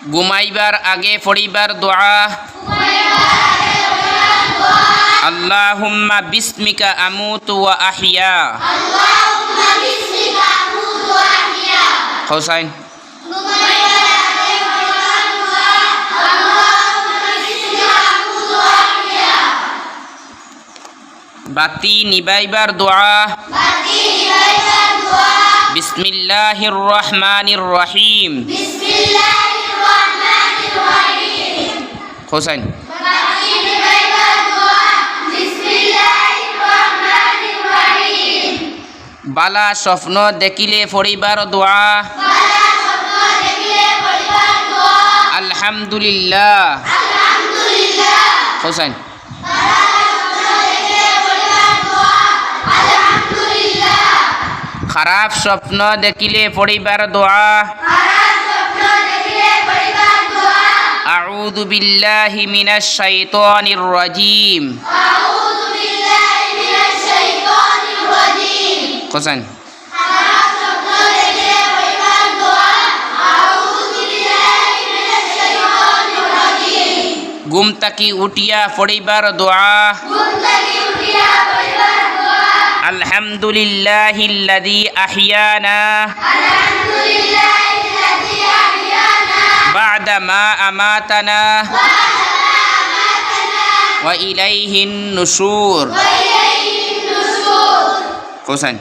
ঘুমাইবার আগে পড়িবার দোয়া আল্লাহুম্মা বিসমিকা আমুতু ওয়া আহইয়া। হোসাইন বাতি নিবাইবার দোয়া বিসমিল্লাহির রহমানির রহিম। হোসাইন বালা স্বপ্ন দেখিলে পড়িবার দোয়া আলহামদুলিল্লাহ। হোসাইন খারাপ স্বপ্ন দেখিলে পড়িবার দোয়া আউযু বিল্লাহি মিনাশ শাইতানির রাজিম। হোসেন ঘুম থাকি উঠিয়া পড়িবার দোয়া আলহামদুলিল্লাহিল্লাযী আহইয়ানা বা'দা মা আমাতানা ওয়া ইলাইহিন নুশুর। হোসেন